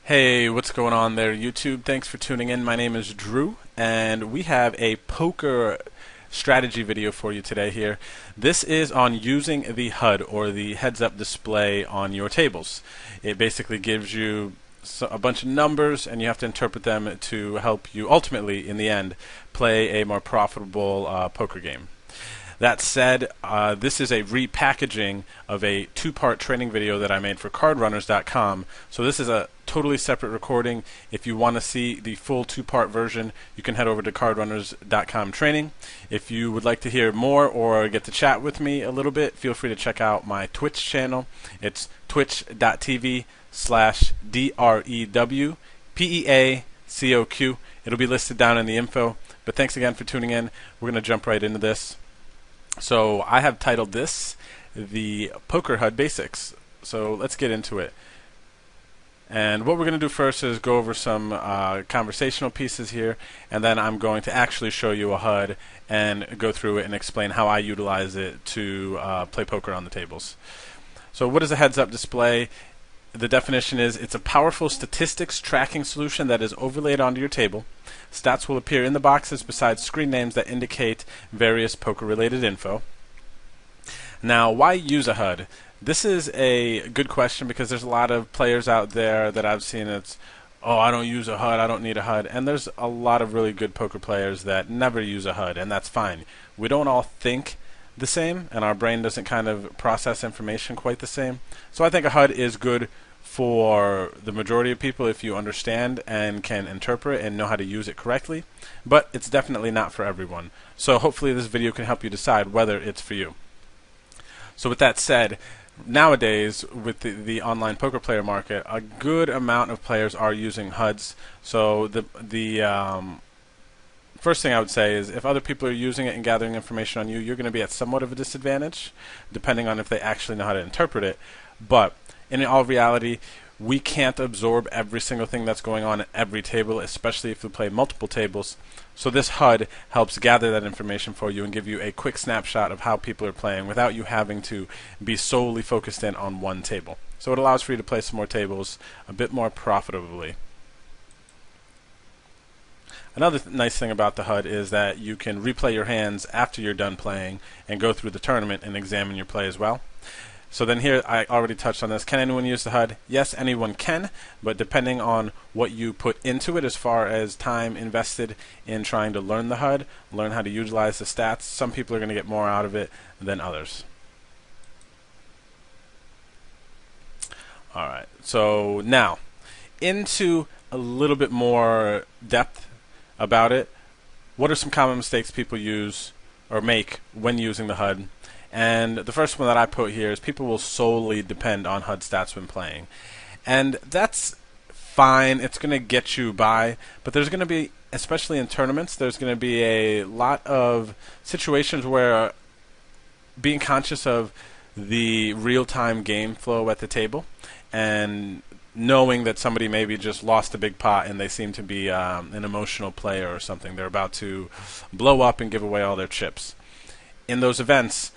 Hey, what's going on there, YouTube? Thanks for tuning in. My name is Drew, and we have a poker strategy video for you today here. This is on using the HUD, or the heads-up display, on your tables. It basically gives you a bunch of numbers, and you have to interpret them to help you ultimately, in the end, play a more profitable poker game. That said, this is a repackaging of a two-part training video that I made for cardrunners.com. So this is a totally separate recording. If you want to see the full two-part version, you can head over to cardrunners.com training. If you would like to hear more or get to chat with me a little bit, feel free to check out my Twitch channel. It's twitch.tv/DREWPEACOQ. It'll be listed down in the info. But thanks again for tuning in. We're going to jump right into this. So I have titled this the Poker HUD Basics. So let's get into it. And what we're going to do first is go over some conversational pieces here, and then I'm going to actually show you a HUD and go through it and explain how I utilize it to play poker on the tables. So what is a heads-up display? The definition is it's a powerful statistics tracking solution that is overlaid onto your table. Stats will appear in the boxes besides screen names that indicate various poker-related info. Now, why use a HUD? This is a good question because there's a lot of players out there that I've seen it's, oh, I don't use a HUD, I don't need a HUD. And there's a lot of really good poker players that never use a HUD, and that's fine. We don't all think the same, and our brain doesn't kind of process information quite the same. So I think a HUD is good for the majority of people if you understand and can interpret and know how to use it correctly, but it's definitely not for everyone. So hopefully this video can help you decide whether it's for you. So with that said, nowadays with the online poker player market, a good amount of players are using HUDs. So the first thing I would say is if other people are using it and gathering information on you, you're going to be at somewhat of a disadvantage, depending on if they actually know how to interpret it. But in all reality, we can't absorb every single thing that's going on at every table, especially if we play multiple tables. So this HUD helps gather that information for you and give you a quick snapshot of how people are playing without you having to be solely focused in on one table. So it allows for you to play some more tables a bit more profitably. Another nice thing about the HUD is that you can replay your hands after you're done playing and go through the tournament and examine your play as well. So then here, I already touched on this. Can anyone use the HUD? Yes, anyone can, but depending on what you put into it as far as time invested in trying to learn the HUD, learn how to utilize the stats, some people are going to get more out of it than others. Alright, so now, into a little bit more depth about it. What are some common mistakes people use or make when using the HUD? And the first one that I put here is people will solely depend on HUD stats when playing. And that's fine. It's going to get you by. But there's going to be, especially in tournaments, there's going to be a lot of situations where being conscious of the real-time game flow at the table and knowing that somebody maybe just lost a big pot and they seem to be an emotional player or something. They're about to blow up and give away all their chips. In those events,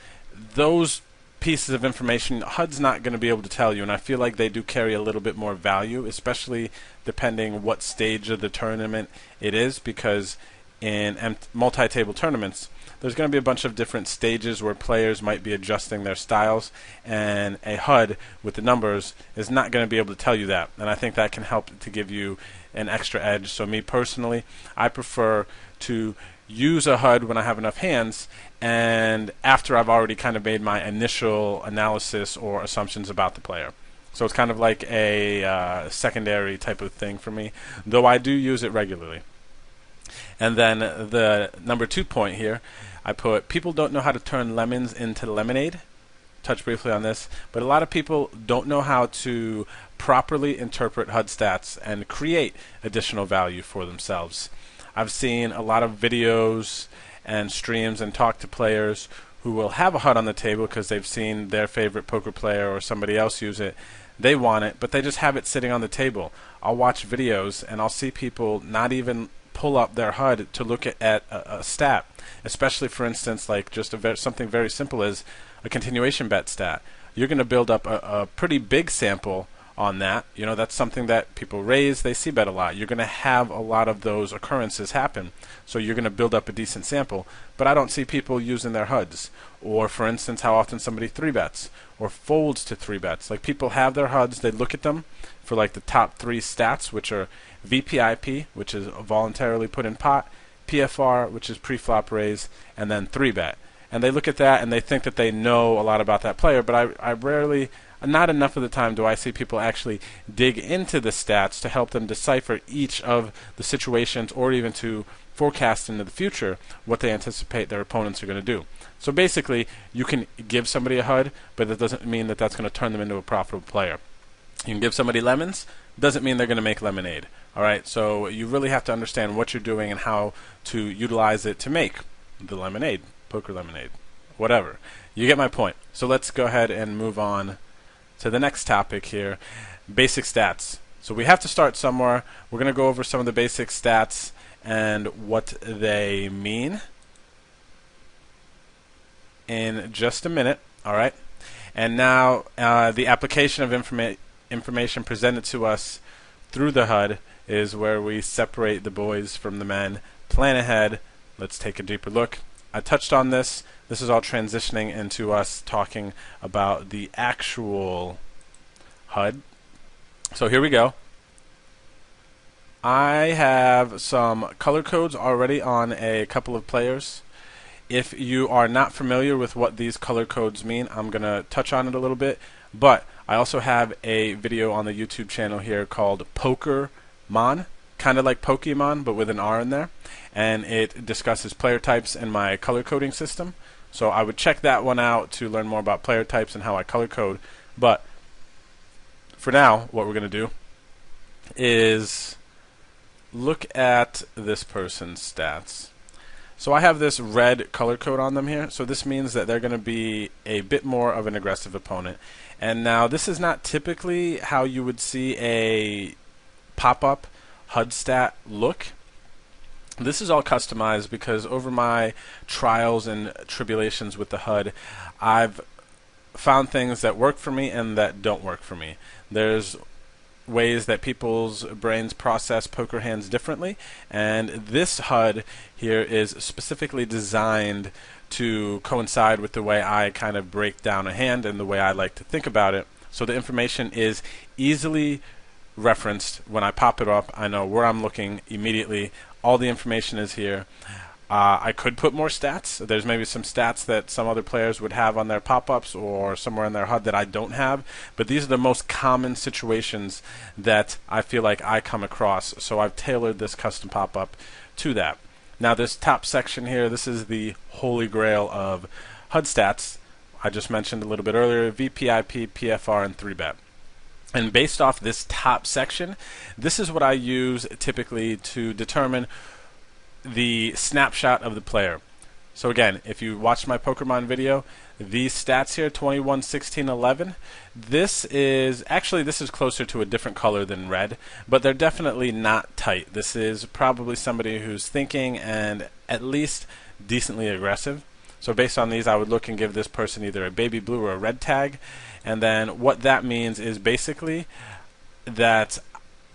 those pieces of information, HUD's not going to be able to tell you, and I feel like they do carry a little bit more value, especially depending what stage of the tournament it is, because in multi-table tournaments, there's going to be a bunch of different stages where players might be adjusting their styles, and a HUD with the numbers is not going to be able to tell you that, and I think that can help to give you an extra edge. So me personally, I prefer to use a HUD when I have enough hands and after I've already kind of made my initial analysis or assumptions about the player. So it's kind of like a secondary type of thing for me, though I do use it regularly. And then the number 2 point here, I put people don't know how to turn lemons into lemonade. Touch briefly on this, but a lot of people don't know how to properly interpret HUD stats and create additional value for themselves. I've seen a lot of videos and streams and talk to players who will have a HUD on the table because they've seen their favorite poker player or somebody else use it. They want it, but they just have it sitting on the table. I'll watch videos and I'll see people not even pull up their HUD to look at a stat, especially for instance like just something very simple as a continuation bet stat. You're going to build up a pretty big sample on that. That's something that people raise, they see bet a lot. You're going to have a lot of those occurrences happen, so you're going to build up a decent sample. But I don't see people using their HUDs, or for instance, how often somebody 3-bets or folds to 3-bets. Like, people have their HUDs, they look at them for like the top 3 stats, which are VPIP, which is voluntarily put in pot, PFR, which is pre-flop raise, and then 3-bet. And they look at that and they think that they know a lot about that player, but I rarely, not enough of the time do I see people actually dig into the stats to help them decipher each of the situations, or even to forecast into the future what they anticipate their opponents are going to do. So basically, you can give somebody a HUD, but that doesn't mean that that's going to turn them into a profitable player. You can give somebody lemons, doesn't mean they're going to make lemonade. All right, so you really have to understand what you're doing and how to utilize it to make the lemonade, poker lemonade, whatever. You get my point. So let's go ahead and move on to the next topic here, basic stats. So we have to start somewhere. We're going to go over some of the basic stats and what they mean in just a minute. All right, and now the application of information presented to us through the HUD is where we separate the boys from the men, plan ahead. Let's take a deeper look. I touched on this. This is all transitioning into us talking about the actual HUD. So here we go. I have some color codes already on a couple of players. If you are not familiar with what these color codes mean, I'm going to touch on it a little bit. But I also have a video on the YouTube channel here called Pokermon, kind of like Pokemon, but with an R in there. And it discusses player types and my color coding system. So I would check that one out to learn more about player types and how I color code. But for now, what we're going to do is look at this person's stats. So I have this red color code on them here. So this means that they're going to be a bit more of an aggressive opponent. And now this is not typically how you would see a pop-up HUD stat look. This is all customized because over my trials and tribulations with the HUD, I've found things that work for me and that don't work for me. There's ways that people's brains process poker hands differently, and this HUD here is specifically designed to coincide with the way I kind of break down a hand and the way I like to think about it. So the information is easily referenced. When I pop it up, I know where I'm looking immediately. All the information is here. I could put more stats. There's maybe some stats that some other players would have on their pop-ups or somewhere in their HUD that I don't have, but these are the most common situations that I feel like I come across, so I've tailored this custom pop-up to that. Now this top section here, this is the holy grail of HUD stats. I just mentioned a little bit earlier, VPIP, PFR, and 3-bet. And based off this top section, this is what I use typically to determine the snapshot of the player. So again, if you watched my Pokemon video, these stats here, 21, 16, 11, this is closer to a different color than red, but they're definitely not tight. This is probably somebody who's thinking and at least decently aggressive. So based on these, I would look and give this person either a baby blue or a red tag. And then what that means is basically that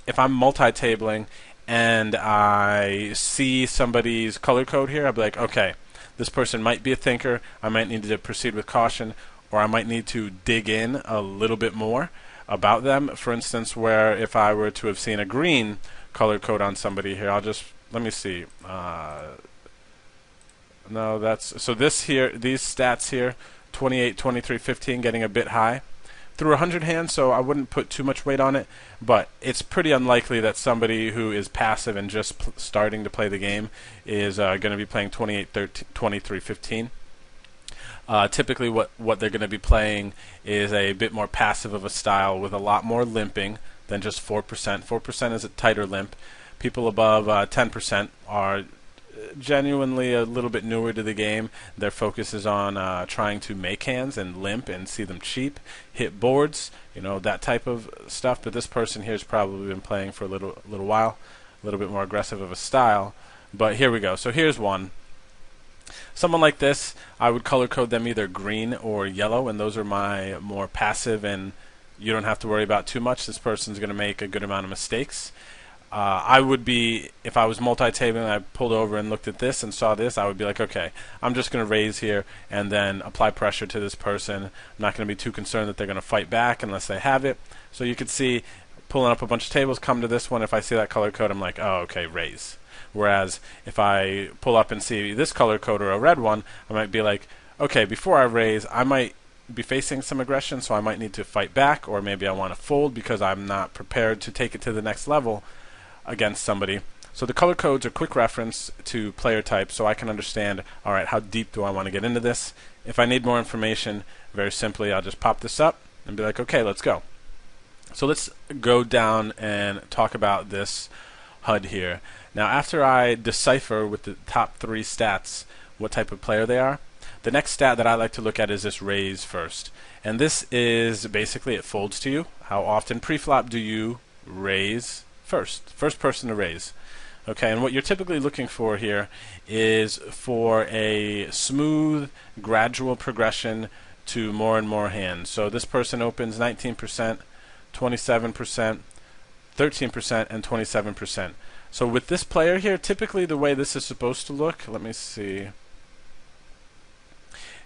if I'm multi-tabling and I see somebody's color code here, I'll be like, okay, this person might be a thinker, I might need to proceed with caution, or I might need to dig in a little bit more about them. For instance, where if I were to have seen a green color code on somebody here, let me see. No, so this here, these stats here, 28, 23, 15, getting a bit high. Through 100 hands, so I wouldn't put too much weight on it, but it's pretty unlikely that somebody who is passive and just starting to play the game is going to be playing 28, 13, 23, 15. Typically what they're going to be playing is a bit more passive of a style with a lot more limping than just 4%. 4% is a tighter limp. People above 10% are genuinely a little bit newer to the game. Their focus is on trying to make hands and limp and see them cheap, hit boards, that type of stuff. But this person here has probably been playing for a little while, a little bit more aggressive of a style. But here we go. So here's one. Someone like this, I would color code them either green or yellow, and those are my more passive and you don't have to worry about too much. This person's going to make a good amount of mistakes. I would be, if I was multi-tabling and I pulled over and looked at this and saw this, I would be like, okay, I'm just going to raise here and then apply pressure to this person. I'm not going to be too concerned that they're going to fight back unless they have it. So you could see, pulling up a bunch of tables, come to this one. If I see that color code, I'm like, oh, okay, raise. Whereas if I pull up and see this color code or a red one, I might be like, okay, before I raise, I might be facing some aggression, so I might need to fight back, or maybe I want to fold because I'm not prepared to take it to the next level against somebody. So the color codes are quick reference to player type, so I can understand, all right, how deep do I want to get into this? If I need more information, very simply, I'll just pop this up and be like, okay, let's go. So let's go down and talk about this HUD here. Now, after I decipher with the top 3 stats what type of player they are, the next stat that I like to look at is this raise first. And this is basically, it folds to you. How often pre-flop do you raise first? First person to raise. Okay, and what you're typically looking for here is for a smooth, gradual progression to more and more hands. So this person opens 19%, 27%, 13%, and 27%. So with this player here, typically the way this is supposed to look, let me see.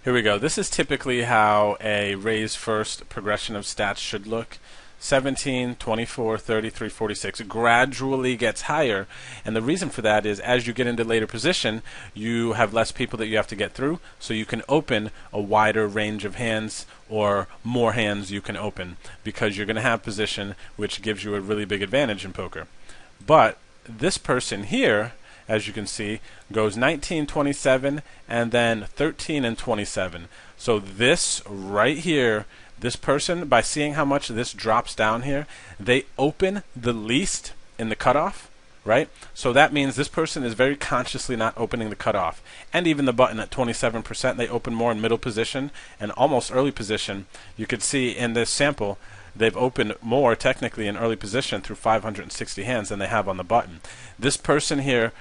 Here we go. This is typically how a raise first progression of stats should look. 17, 24, 33, 46 gradually gets higher, and the reason for that is as you get into later position, you have less people that you have to get through, so you can open a wider range of hands, or more hands you can open, because you're going to have position, which gives you a really big advantage in poker. But this person here, as you can see, goes 19, 27, and then 13 and 27. So this right here, this person, by seeing how much this drops down here, they open the least in the cutoff, right? So that means this person is very consciously not opening the cutoff. And even the button at 27%, they open more in middle position and almost early position. You could see in this sample, they've opened more technically in early position through 560 hands than they have on the button. This person here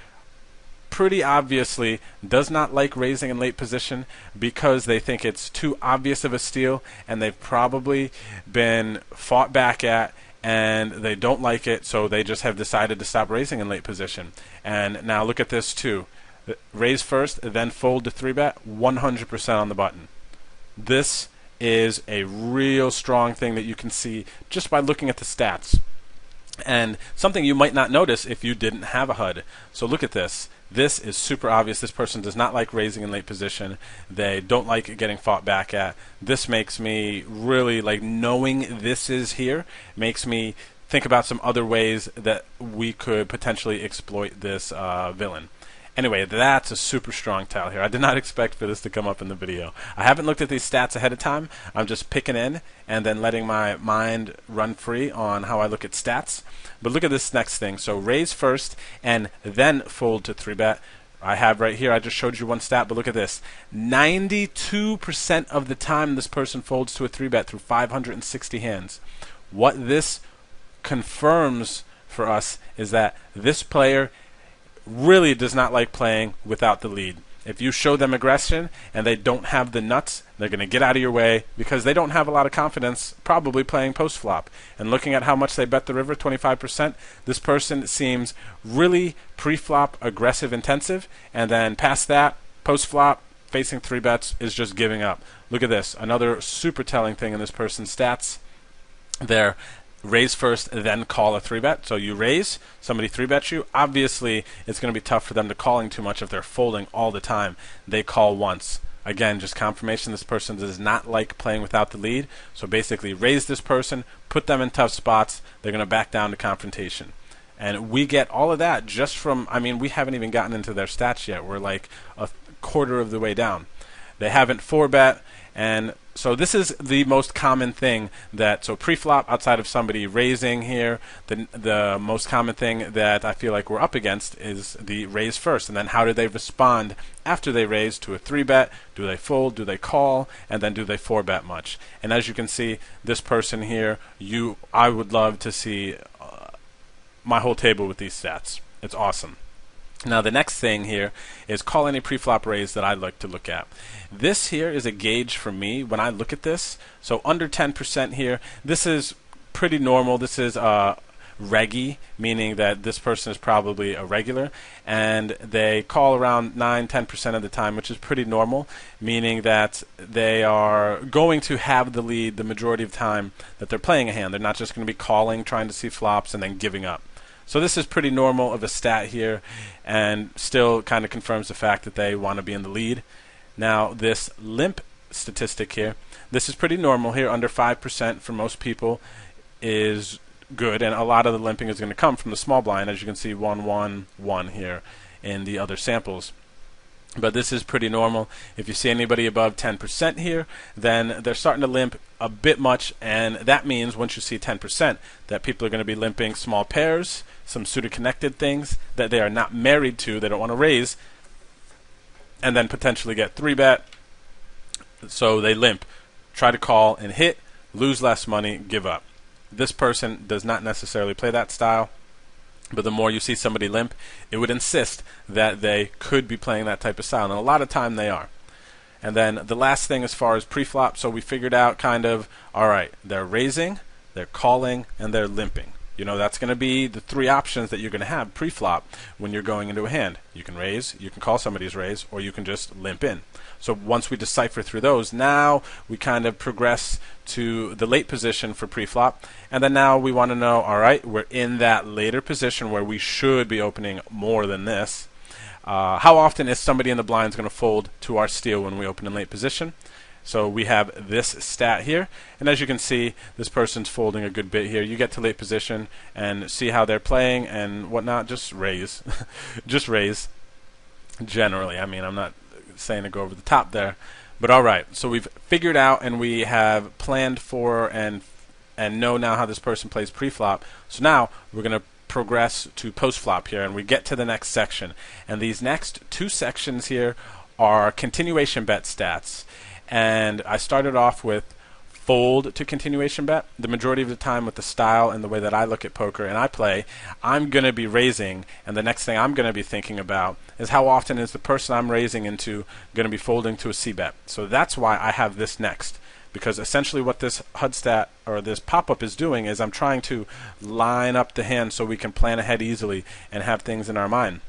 pretty obviously does not like raising in late position because they think it's too obvious of a steal, and they've probably been fought back at and they don't like it, so they just have decided to stop raising in late position. And now look at this too. Raise first, then fold to 3-bet, 100% on the button. This is a real strong thing that you can see just by looking at the stats. And something you might not notice if you didn't have a HUD. So look at this. This is super obvious. This person does not like raising in late position. They don't like getting fought back at. This makes me really, like, knowing this is here, makes me think about some other ways that we could potentially exploit this villain. Anyway, that's a super strong tile here. I did not expect for this to come up in the video. I haven't looked at these stats ahead of time. I'm just picking in and then letting my mind run free on how I look at stats. But look at this next thing. So raise first and then fold to 3-bet. I have right here, I just showed you one stat, but look at this. 92% of the time this person folds to a 3-bet through 560 hands. What this confirms for us is that this player really does not like playing without the lead. If you show them aggression and they don't have the nuts, they're going to get out of your way because they don't have a lot of confidence probably playing post-flop. And looking at how much they bet the river, 25%, this person seems really pre-flop aggressive intensive, and then past that, post-flop, facing 3-bets is just giving up. Look at this. Another super telling thing in this person's stats. They're raise first, then call a 3-bet. So you raise, somebody 3-bets you. Obviously, it's going to be tough for them to calling too much if they're folding all the time. They call once. Again, just confirmation this person does not like playing without the lead. So basically, raise this person, put them in tough spots. They're going to back down to confrontation. And we get all of that just from, I mean, we haven't even gotten into their stats yet. We're like a quarter of the way down. They haven't 4-bet, and so this is the most common thing that, so pre-flop outside of somebody raising here, the most common thing that I feel like we're up against is the raise first, and then how do they respond after they raise to a 3-bet? Do they fold? Do they call? And then do they 4-bet much? And as you can see, this person here, I would love to see my whole table with these stats. It's awesome. Now the next thing here is call any preflop raise that I like to look at. This here is a gauge for me when I look at this. So under 10% here, this is pretty normal. This is reggy, meaning that this person is probably a regular, and they call around 9-10% of the time, which is pretty normal, meaning that they are going to have the lead the majority of the time that they're playing a hand. They're not just going to be calling, trying to see flops, and then giving up. So this is pretty normal of a stat here, and still kind of confirms the fact that they want to be in the lead. Now this limp statistic here, this is pretty normal here, under 5% for most people is good, and a lot of the limping is going to come from the small blind, as you can see 1-1-1 here in the other samples. But this is pretty normal. If you see anybody above 10% here, then they're starting to limp a bit much, and that means once you see 10% that people are going to be limping small pairs, some suited connected things that they are not married to, they don't want to raise, and then potentially get 3-bet. So they limp, try to call and hit, lose less money, give up. This person does not necessarily play that style, but the more you see somebody limp, it would insist that they could be playing that type of style, and a lot of time they are. And then the last thing as far as preflop, so we figured out kind of, all right, they're raising, they're calling, and they're limping. You know, that's going to be the three options that you're going to have preflop when you're going into a hand. You can raise, you can call somebody's raise, or you can just limp in. So once we decipher through those, now we kind of progress to the late position for preflop, and then now we want to know, all right, we're in that later position where we should be opening more than this. How often is somebody in the blinds going to fold to our steal when we open in late position? So we have this stat here, and as you can see, this person's folding a good bit here. You get to late position and see how they're playing and whatnot. Just raise. Just raise. Generally, I mean, I'm not saying to go over the top there, but all right. So we've figured out and we have planned for and know now how this person plays preflop. So now we're going to progress to postflop here, and we get to the next section. And these next two sections here are continuation bet stats. And I started off with fold to continuation bet. The majority of the time with the style and the way that I look at poker and I play, I'm going to be raising, and the next thing I'm going to be thinking about is how often is the person I'm raising into going to be folding to a c-bet. So that's why I have this next, because essentially what this HUD stat or this pop-up is doing is I'm trying to line up the hand so we can plan ahead easily and have things in our mind.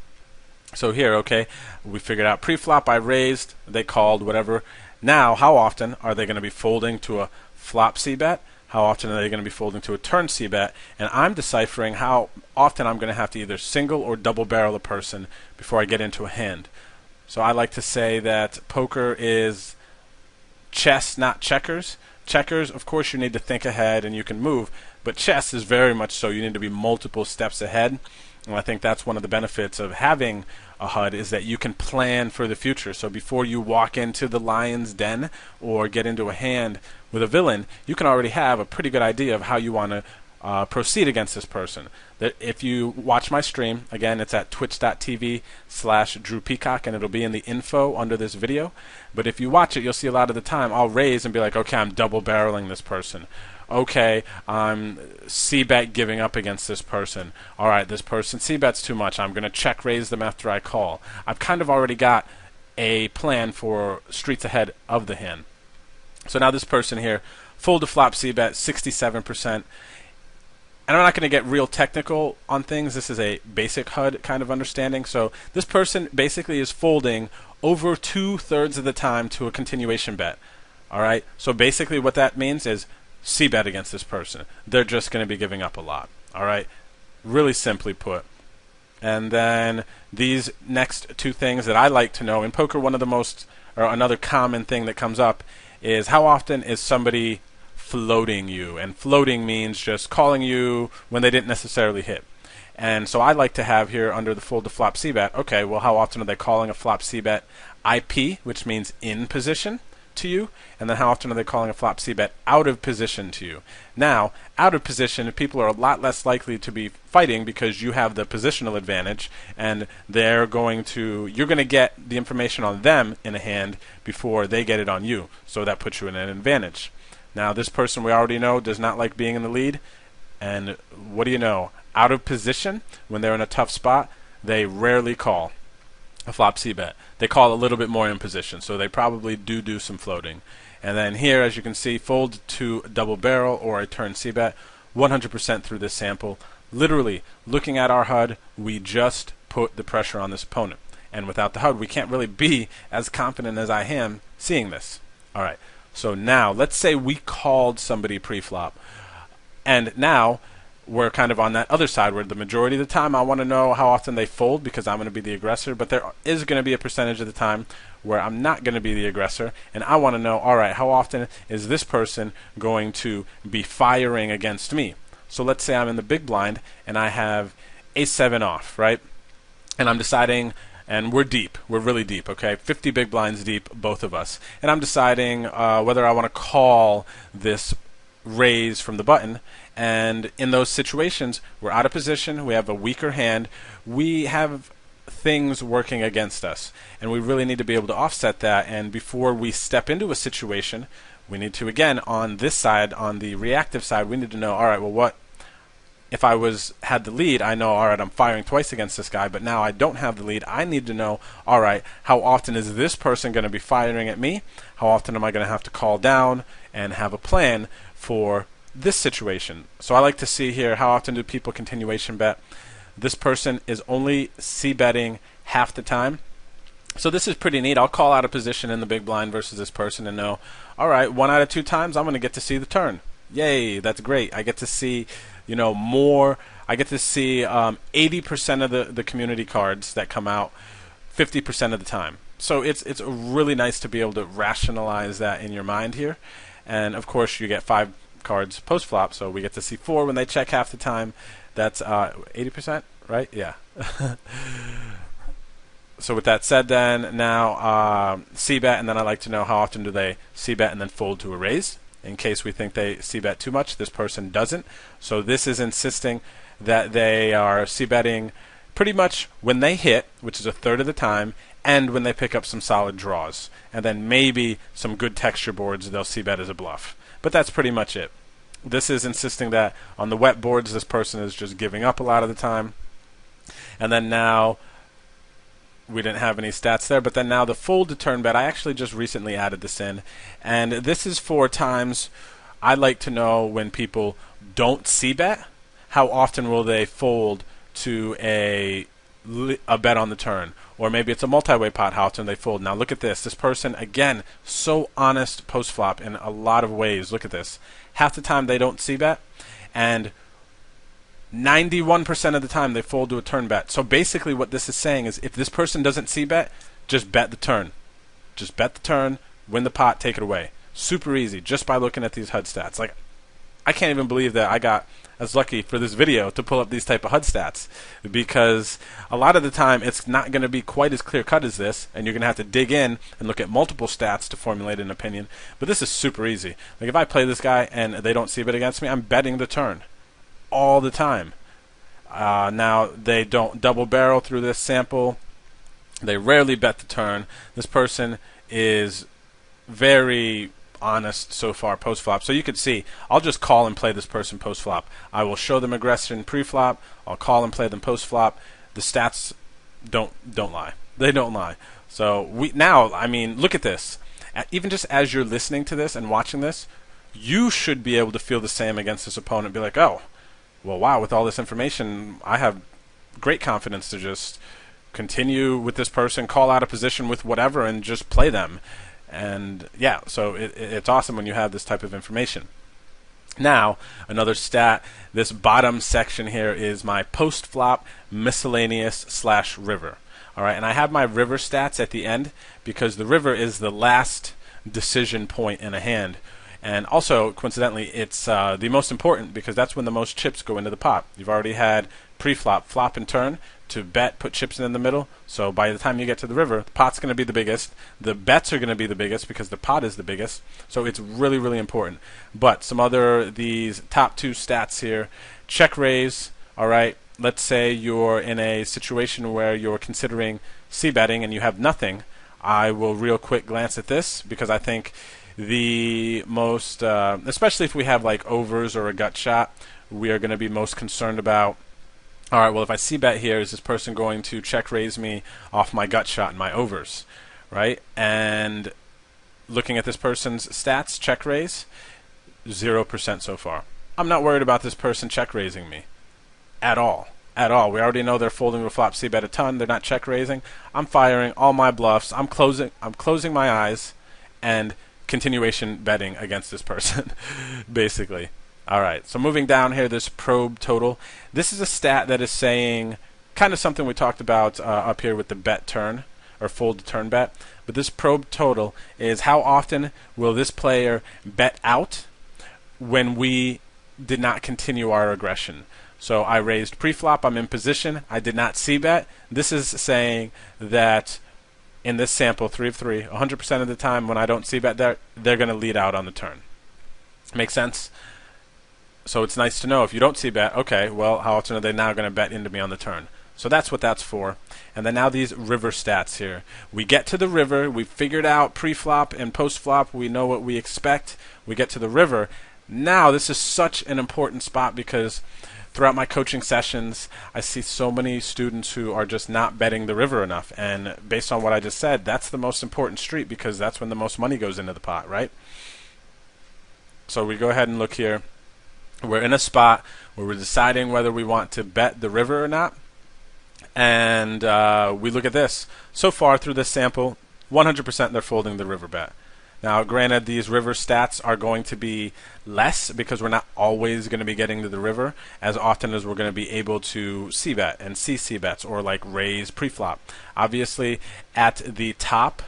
So here, okay, we figured out preflop, I raised, they called, whatever. Now, how often are they going to be folding to a flop c-bet? How often are they going to be folding to a turn c-bet? And I'm deciphering how often I'm going to have to either single or double barrel a person before I get into a hand. So I like to say that poker is chess, not checkers. Checkers, of course, you need to think ahead and you can move, but chess is very much so. You need to be multiple steps ahead. And I think that's one of the benefits of having a HUD is that you can plan for the future. So before you walk into the lion's den or get into a hand with a villain, you can already have a pretty good idea of how you want to proceed against this person. That if you watch my stream, again, it's at twitch.tv/DrewPeacock, and it'll be in the info under this video. But if you watch it, you'll see a lot of the time I'll raise and be like, okay, I'm double barreling this person. Okay, I'm c-bet giving up against this person. All right, this person c-bets too much. I'm going to check raise them after I call. I've kind of already got a plan for streets ahead of the hand. So now this person here, fold to flop c-bet, 67%. And I'm not going to get real technical on things. This is a basic HUD kind of understanding. So this person basically is folding over 2/3 of the time to a continuation bet. All right, so basically what that means is c-bet against this person. They're just going to be giving up a lot. All right, really simply put. And then these next two things that I like to know in poker, one of the most, or another common thing that comes up is how often is somebody floating you? And floating means just calling you when they didn't necessarily hit. And so I like to have here under the fold to flop c-bet, okay, well, how often are they calling a flop c-bet IP, which means in position to you, and then how often are they calling a flop c-bet out of position to you? Now, out of position, people are a lot less likely to be fighting because you have the positional advantage, and you're going to get the information on them in a hand before they get it on you, so that puts you in an advantage. Now, this person we already know does not like being in the lead, and what do you know? Out of position, when they're in a tough spot, they rarely call a flop c-bet. They call a little bit more in position, so they probably do some floating. And then here, as you can see, fold to double barrel or a turn c-bet, 100% through this sample. Literally, looking at our HUD, we just put the pressure on this opponent. And without the HUD, we can't really be as confident as I am seeing this. All right, so now, let's say we called somebody pre-flop. And now, we're kind of on that other side where the majority of the time I want to know how often they fold because I'm going to be the aggressor, but there is going to be a percentage of the time where I'm not going to be the aggressor, and I want to know, all right, how often is this person going to be firing against me? So let's say I'm in the big blind and I have ace-7 off, right? And I'm deciding, and we're deep, we're really deep, okay? 50 big blinds deep, both of us. And I'm deciding whether I want to call this raise from the button. And in those situations, we're out of position, we have a weaker hand, we have things working against us, and we really need to be able to offset that. And before we step into a situation, we need to, again, on this side, on the reactive side, we need to know, all right, well, what if I had the lead? I know, all right, I'm firing twice against this guy, but now I don't have the lead. I need to know, all right, how often is this person going to be firing at me? How often am I going to have to call down and have a plan for this situation? So I like to see here, how often do people continuation bet? This person is only c-betting half the time. So this is pretty neat. I'll call out a position in the big blind versus this person and know, all right, 1 out of 2 times I'm going to get to see the turn. Yay, that's great. I get to see, more. I get to see 80% of the community cards that come out 50% of the time. So it's really nice to be able to rationalize that in your mind here. And of course, you get 5 cards post flop, so we get to see 4 when they check half the time. That's 80%, right? Yeah. So with that said, then now c-bet, and then I like to know how often do they c-bet and then fold to a raise. In case we think they c-bet too much, this person doesn't. So this is insisting that they are c-betting pretty much when they hit, which is a third of the time, and when they pick up some solid draws. And then maybe some good texture boards they'll c-bet as a bluff. But that's pretty much it. This is insisting that on the wet boards, this person is just giving up a lot of the time. And then now, we didn't have any stats there, but then now the fold to turn bet, I actually just recently added this in. And this is for times I like to know when people don't c-bet, how often will they fold to a bet on the turn. Or maybe it's a multi-way pot, how often they fold. Now look at this. This person, again, so honest post-flop in a lot of ways. Look at this. Half the time they don't c-bet, and 91% of the time they fold to a turn bet. So basically what this is saying is if this person doesn't c-bet, just bet the turn. Just bet the turn, win the pot, take it away. Super easy, just by looking at these HUD stats. Like, I can't even believe that I got as lucky for this video to pull up these type of HUD stats, because a lot of the time it's not going to be quite as clear cut as this, and you're going to have to dig in and look at multiple stats to formulate an opinion. But this is super easy. Like if I play this guy and they don't c-bet against me, I'm betting the turn all the time. Now they don't double barrel through this sample. They rarely bet the turn. This person is very honest so far post flop. So you could see, I'll just call and play this person post flop. I will show them aggression pre flop. I'll call and play them post flop. The stats don't lie. They don't lie. So I mean, look at this. Even just as you're listening to this and watching this, you should be able to feel the same against this opponent. Be like, oh, well, wow, with all this information, I have great confidence to just continue with this person, call out a position with whatever, and just play them. And yeah, so it's awesome when you have this type of information. Now, another stat, this bottom section here is my post-flop miscellaneous / river. All right, and I have my river stats at the end because the river is the last decision point in a hand. And also, coincidentally, it's the most important because that's when the most chips go into the pot. You've already had pre-flop, flop, and turn to bet, put chips in the middle. So by the time you get to the river, the pot's going to be the biggest. The bets are going to be the biggest because the pot is the biggest. So it's really, really important. But some other, these top 2 stats here, check raise, all right. Let's say you're in a situation where you're considering c-betting and you have nothing. I will real quick glance at this because I think the most, especially if we have like overs or a gut shot, we are going to be most concerned about All right, well, if I see bet here, is this person going to check raise me off my gut shot and my overs, right? And looking at this person's stats, check raise, 0% so far. I'm not worried about this person check raising me at all. At all. We already know they're folding the flop c bet a ton. They're not check raising. I'm firing all my bluffs. I'm closing my eyes and continuation betting against this person, basically. All right. So moving down here, this probe total. This is a stat that is saying kind of something we talked about up here with the bet turn or fold to turn bet. But this probe total is how often will this player bet out when we did not continue our aggression. So I raised preflop, I'm in position, I did not c-bet. This is saying that in this sample, 3 of 3, 100% of the time when I don't c-bet, they're going to lead out on the turn. Make sense? So it's nice to know if you don't c-bet, okay, well, how often are they now going to bet into me on the turn? So that's what that's for. And then now these river stats here. We get to the river, we figured out preflop and postflop, we know what we expect. We get to the river. Now this is such an important spot because throughout my coaching sessions, I see so many students who are just not betting the river enough. And based on what I just said, that's the most important street because that's when the most money goes into the pot, right? So we go ahead and look here. We're in a spot where we're deciding whether we want to bet the river or not. And we look at this. So far through this sample, 100% they're folding the river bet. Now, granted, these river stats are going to be less because we're not always going to be getting to the river as often as we're going to be able to c-bet and c bets or like raise preflop. Obviously, at the top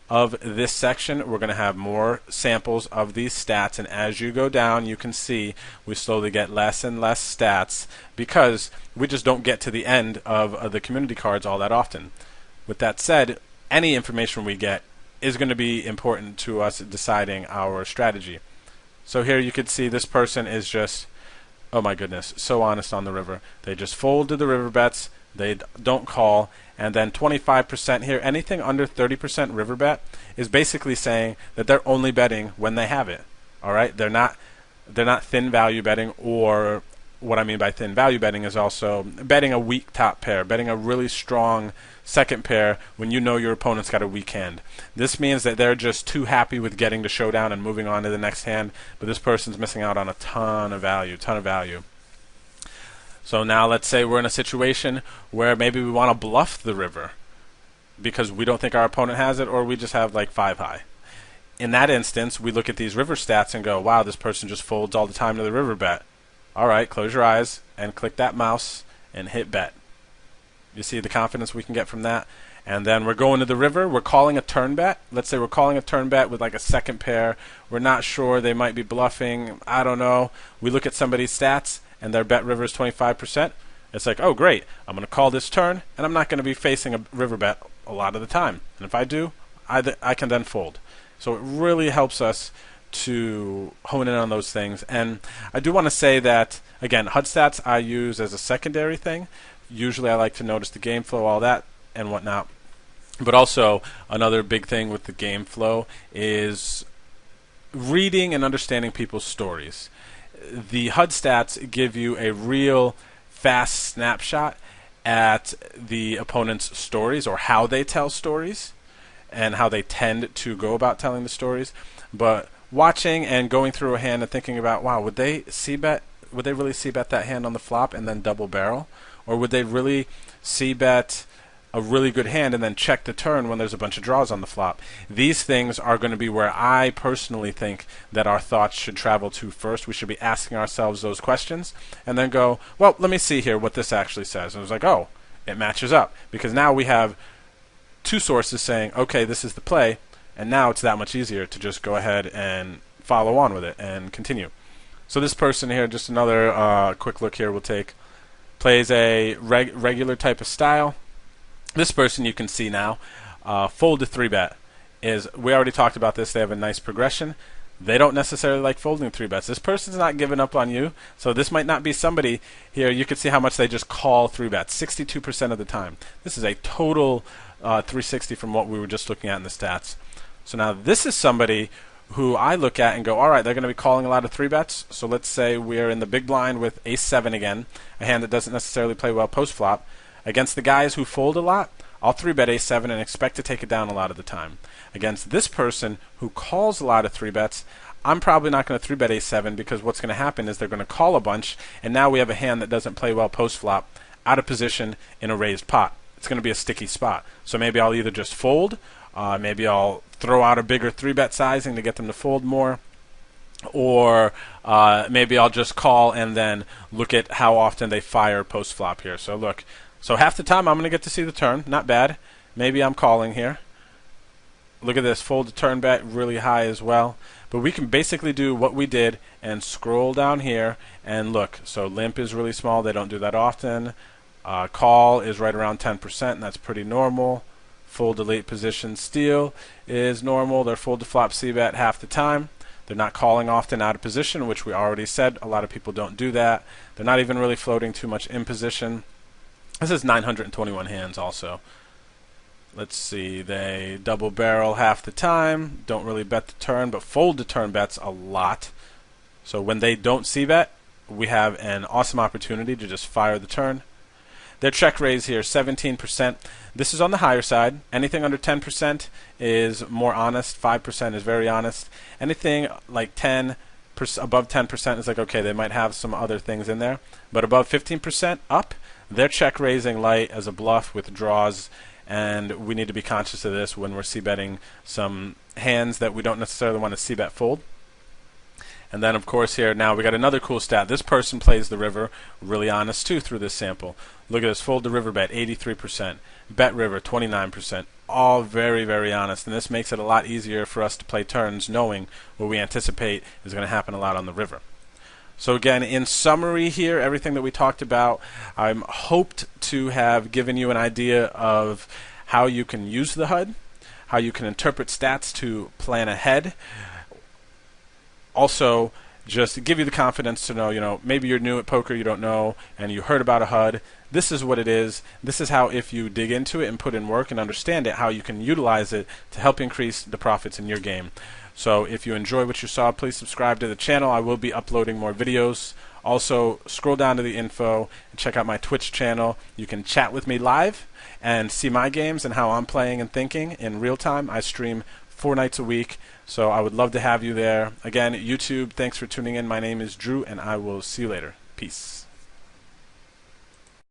of this section, we're going to have more samples of these stats, and as you go down, you can see we slowly get less and less stats because we just don't get to the end of the community cards all that often. With that said, any information we get is going to be important to us deciding our strategy. So here you could see this person is just, oh my goodness, so honest on the river. They just fold to the river bets, they don't call, and then 25% here, anything under 30% river bet is basically saying that they're only betting when they have it. All right, they're not thin value betting, or what I mean by thin value betting is also betting a weak top pair, betting a really strong second pair when you know your opponent's got a weak hand. This means that they're just too happy with getting to showdown and moving on to the next hand, but this person's missing out on a ton of value. So now let's say we're in a situation where maybe we want to bluff the river because we don't think our opponent has it, or we just have like 5 high. In that instance, we look at these river stats and go, wow, this person just folds all the time to the river bet. All right, close your eyes and click that mouse and hit bet. You see the confidence we can get from that? And then we're going to the river. We're calling a turn bet. Let's say we're calling a turn bet with like a second pair. We're not sure. They might be bluffing. I don't know. We look at somebody's stats and their bet river is 25%. It's like, oh, great. I'm going to call this turn, and I'm not going to be facing a river bet a lot of the time. And if I do, I can then fold. So it really helps us to hone in on those things. And I do want to say that, again, HUD stats I use as a secondary thing. Usually I like to notice the game flow, all that, and whatnot. But also, another big thing with the game flow is reading and understanding people's stories. The HUD stats give you a real fast snapshot at the opponent's stories, or how they tell stories, and how they tend to go about telling the stories. But watching and going through a hand and thinking about, wow, would they really c-bet that hand on the flop and then double barrel? Or would they really c-bet a really good hand and then check the turn when there's a bunch of draws on the flop? These things are going to be where I personally think that our thoughts should travel to first. We should be asking ourselves those questions and then go, well, let me see here what this actually says. And it was like, oh, it matches up. Because now we have two sources saying, okay, this is the play, and now it's that much easier to just go ahead and follow on with it and continue. So this person here, just another quick look here we'll take, plays a regular type of style. This person you can see now, fold to 3-bet. We already talked about this, they have a nice progression. They don't necessarily like folding 3-bets. This person's not giving up on you, so this might not be somebody here. You can see how much they just call 3-bets, 62% of the time. This is a total 360 from what we were just looking at in the stats. So now this is somebody who I look at and go, all right, they're going to be calling a lot of 3-bets. So let's say we're in the big blind with ace-7 again, a hand that doesn't necessarily play well post-flop. Against the guys who fold a lot, I'll 3-bet ace-7 and expect to take it down a lot of the time. Against this person who calls a lot of 3-bets, I'm probably not going to 3-bet ace-7 because what's going to happen is they're going to call a bunch, and now we have a hand that doesn't play well post-flop, out of position in a raised pot. It's going to be a sticky spot. So maybe I'll either just fold, maybe I'll throw out a bigger 3-bet sizing to get them to fold more, or maybe I'll just call and then look at how often they fire post-flop here. So look, so half the time I'm going to get to see the turn. Not bad. Maybe I'm calling here. Look at this, fold to turn bet really high as well. But we can basically do what we did and scroll down here and look. So limp is really small. They don't do that often. Call is right around 10%, and that's pretty normal. Fold to late position steal is normal. They're fold to flop c-bet half the time. They're not calling often out of position, which we already said. A lot of people don't do that. They're not even really floating too much in position. This is 921 hands also. Let's see, they double barrel half the time, don't really bet the turn, but fold to turn bets a lot. So when they don't c-bet, we have an awesome opportunity to just fire the turn. Their check raise here, 17%. This is on the higher side. Anything under 10% is more honest. 5% is very honest. Anything like 10%, above 10% is like, okay, they might have some other things in there. But above 15% up, they're check raising light as a bluff with draws. And we need to be conscious of this when we're c-betting some hands that we don't necessarily want to c-bet fold. And then, of course, here now we got another cool stat. This person plays the river, really honest too through this sample. Look at this, fold the river bet, 83%. Bet river, 29%. All very, very honest. And this makes it a lot easier for us to play turns knowing what we anticipate is going to happen a lot on the river. So again, in summary here, everything that we talked about, I'm hoped to have given you an idea of how you can use the HUD, how you can interpret stats to plan ahead. Also, just give you the confidence to know, maybe you're new at poker, you don't know, and you heard about a HUD. This is what it is. This is how, if you dig into it and put in work and understand it, how you can utilize it to help increase the profits in your game. So if you enjoy what you saw, please subscribe to the channel. I will be uploading more videos. Also, scroll down to the info and check out my Twitch channel. You can chat with me live and see my games and how I'm playing and thinking in real time. I stream 4 nights a week, so I would love to have you there. Again, YouTube, thanks for tuning in. My name is Drew, and I will see you later. Peace.